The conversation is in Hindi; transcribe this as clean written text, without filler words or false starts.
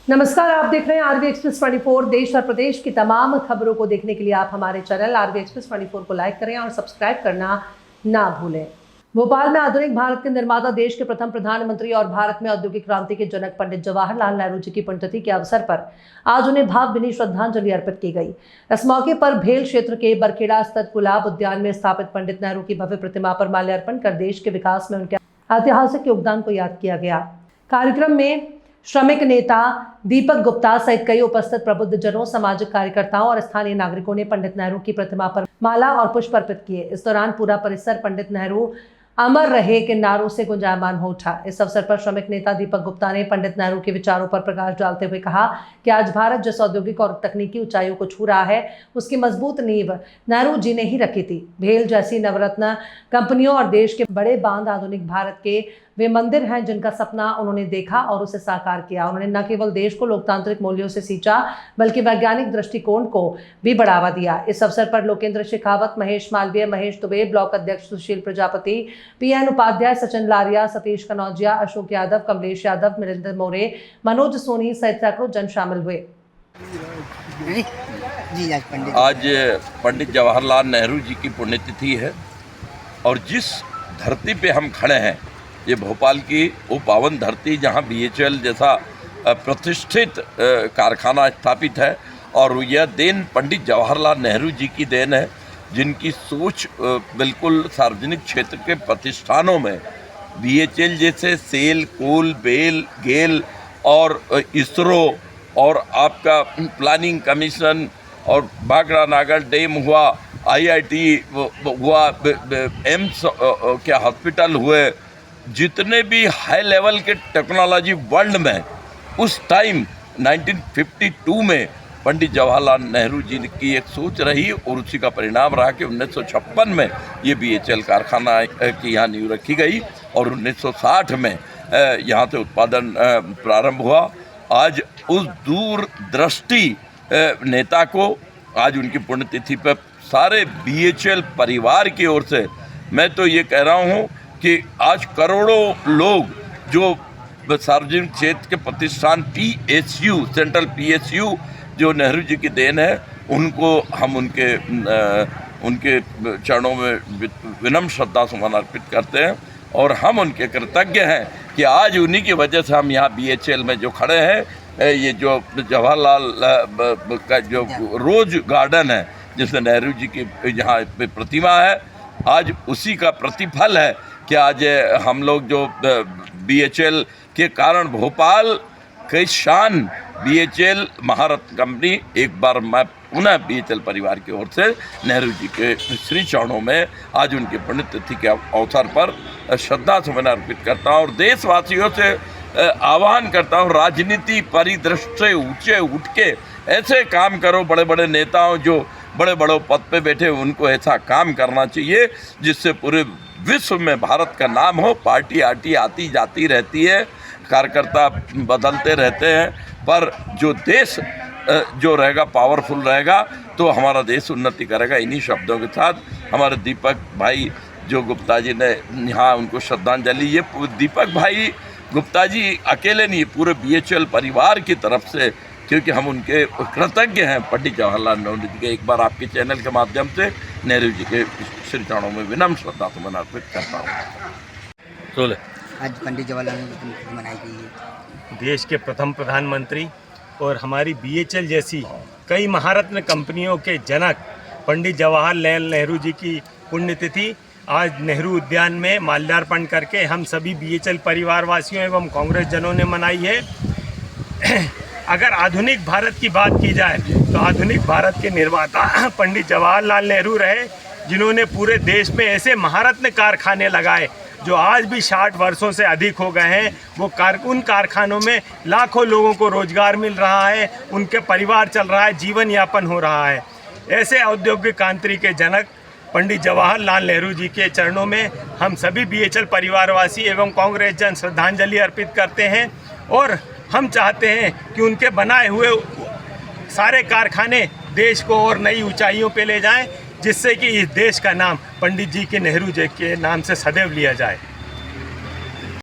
नमस्कार, आप देख रहे हैं आरवी एक्सप्रेस 24। देश और प्रदेश की तमाम खबरों को देखने के लिए आप हमारे चैनल आरवी एक्सप्रेस 24 को लाइक करें और सब्सक्राइब करना ना भूलें। भोपाल में आधुनिक भारत के निर्माता, देश के प्रथम प्रधानमंत्री और भारत में औद्योगिक क्रांति के जनक पंडित जवाहरलाल नेहरू जी की पुण्यतिथि के अवसर पर आज उन्हें भावभीनी श्रद्धांजलि अर्पित की गई। इस मौके पर भेल क्षेत्र के बरखेड़ा स्थित गुलाब उद्यान में स्थापित पंडित नेहरू की भव्य प्रतिमा पर माल्यार्पण कर देश के विकास में उनके ऐतिहासिक योगदान को याद किया गया। कार्यक्रम में श्रमिक नेता दीपक गुप्ता सहित कई उपस्थित प्रबुद्ध जनों, सामाजिक कार्यकर्ताओं और स्थानीय नागरिकों ने पंडित नेहरू की प्रतिमा पर माला और पुष्प अर्पित किए। इस दौरान पूरा परिसर पंडित नेहरू अमर रहे के नारों से गुंजायमान हो उठा। इस अवसर पर श्रमिक नेता दीपक गुप्ता ने पंडित नेहरू के विचारों पर प्रकाश डालते हुए कहा कि आज भारत जिस औद्योगिक और तकनीकी ऊंचाइयों को छू रहा है, उसकी मजबूत नींव नेहरू जी ने ही रखी थी। भेल जैसी नवरत्न कंपनियों और देश के बड़े बांध आधुनिक भारत के वे मंदिर हैं जिनका सपना उन्होंने देखा और उसे साकार किया। उन्होंने न केवल देश को लोकतांत्रिक मूल्यों से सींचा, बल्कि वैज्ञानिक दृष्टिकोण को भी बढ़ावा दिया। इस अवसर पर लोकेंद्र शेखावत, महेश मालवीय, महेश दुबे, ब्लॉक अध्यक्ष सुशील प्रजापति, पीएन उपाध्याय, सचिन लारिया, सतीश कनौजिया, अशोक यादव, कमलेश यादव, मिलिंद मोरे, मनोज सोनी सहित सैकड़ों जन शामिल हुए। आज पंडित जवाहरलाल नेहरू जी की पुण्यतिथि है और जिस धरती पे हम खड़े हैं, ये भोपाल की वो पावन धरती जहाँ बीएचईएल जैसा प्रतिष्ठित कारखाना स्थापित है, और यह देन पंडित जवाहरलाल नेहरू जी की देन है, जिनकी सोच बिल्कुल सार्वजनिक क्षेत्र के प्रतिष्ठानों में बीएचईएल जैसे सेल, कोल, बेल, गेल और इसरो और आपका प्लानिंग कमीशन और भाखड़ा नागर डैम हुआ, आईआईटी हुआ, एम्स के हॉस्पिटल हुए, जितने भी हाई लेवल के टेक्नोलॉजी वर्ल्ड में उस टाइम 1952 में पंडित जवाहरलाल नेहरू जी की एक सोच रही और उसी का परिणाम रहा कि 1956 में ये बीएचईएल कारखाना की यहाँ नींव रखी गई और 1960 में यहाँ से उत्पादन प्रारंभ हुआ। आज उस दूरदृष्टि नेता को आज उनकी पुण्यतिथि पर सारे बीएचईएल परिवार की ओर से मैं तो ये कह रहा हूँ कि आज करोड़ों लोग जो सार्वजनिक क्षेत्र के प्रतिष्ठान पीएसयू, सेंट्रल पीएसयू जो नेहरू जी की देन है, उनको हम उनके चरणों में विनम्र श्रद्धा सुमन अर्पित करते हैं और हम उनके कृतज्ञ हैं कि आज उन्हीं की वजह से हम यहाँ बीएचईएल में जो खड़े हैं, ये जो जवाहरलाल का जो रोज गार्डन है जिसमें नेहरू जी की यहाँ प्रतिमा है, आज उसी का प्रतिफल है कि आज हम लोग जो बीएचईएल के कारण भोपाल की शान बीएचईएल महारत्न कंपनी, एक बार मैं पुनः बीएचईएल परिवार की ओर से नेहरू जी के श्री चरणों में आज उनकी पुण्यतिथि के अवसर पर श्रद्धा सुमन अर्पित करता हूँ और देशवासियों से आह्वान करता हूँ, राजनीति परिदृश्य से ऊंचे उठ के ऐसे काम करो। बड़े बड़े नेताओं जो बड़े बड़े पद पे बैठे, उनको ऐसा काम करना चाहिए जिससे पूरे विश्व में भारत का नाम हो। पार्टी आती जाती रहती है, कार्यकर्ता बदलते रहते हैं, पर जो देश जो रहेगा पावरफुल रहेगा तो हमारा देश उन्नति करेगा। इन्हीं शब्दों के साथ हमारे दीपक भाई जो गुप्ता जी ने यहाँ उनको श्रद्धांजलि, ये दीपक भाई गुप्ता जी अकेले नहीं, पूरे बीएचईएल परिवार की तरफ से, क्योंकि हम उनके कृतज्ञ हैं पंडित जवाहरलाल नेहरू जी के। एक बार आपके चैनल के माध्यम से नेहरू जी के श्री चरणों में विनम्र श्रद्धा सुमन अर्पित करता हूँ। आज पंडित जवाहरलाल नेहरू की मनाई गई है। देश के प्रथम प्रधानमंत्री और हमारी बीएचईएल जैसी कई महारत्न कंपनियों के जनक पंडित जवाहरलाल नेहरू जी की पुण्यतिथि आज नेहरू उद्यान में माल्यार्पण करके हम सभी बीएचईएल परिवार वासियों एवं कांग्रेस जनों ने मनाई है। अगर आधुनिक भारत की बात की जाए तो आधुनिक भारत के निर्माता पंडित जवाहरलाल नेहरू रहे, जिन्होंने पूरे देश में ऐसे महारत्न कारखाने लगाए जो आज भी 60 वर्षों से अधिक हो गए हैं। वो उन कारखानों में लाखों लोगों को रोजगार मिल रहा है, उनके परिवार चल रहा है, जीवन यापन हो रहा है। ऐसे औद्योगिक क्रांति के जनक पंडित जवाहरलाल नेहरू जी के चरणों में हम सभी बीएचईएल परिवारवासी एवं कांग्रेस जन श्रद्धांजलि अर्पित करते हैं और हम चाहते हैं कि उनके बनाए हुए सारे कारखाने देश को और नई ऊंचाइयों पे ले जाएं, जिससे कि इस देश का नाम पंडित जी के नेहरू जी के नाम से सदैव लिया जाए।